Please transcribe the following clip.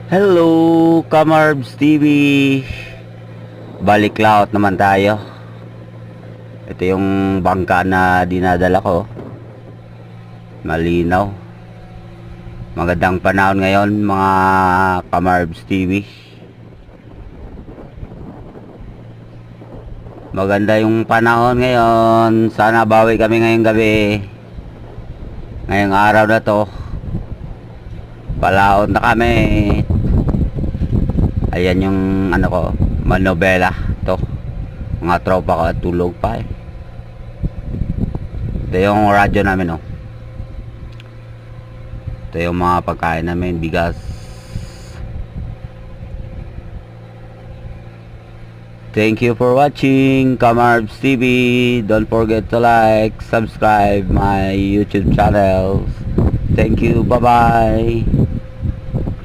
Hello, Kamarbs TV. Balik laot naman tayo. Ito yung bangka na dinadala ko. Malinaw. Magandang panahon ngayon, mga Kamarbs TV. Maganda yung panahon ngayon. Sana bawi kami ngayong gabi. Ngayong araw na to. Palaot na kami. Ayan yung ano ko, manobela to. Mga tropa ko at tulog pa eh. Ito yung radyo namin oh. Ito yung mga pagkain namin, bigas. Thank you for watching Kamarbs TV. Don't forget to like, subscribe my YouTube channel. Thank you, bye bye.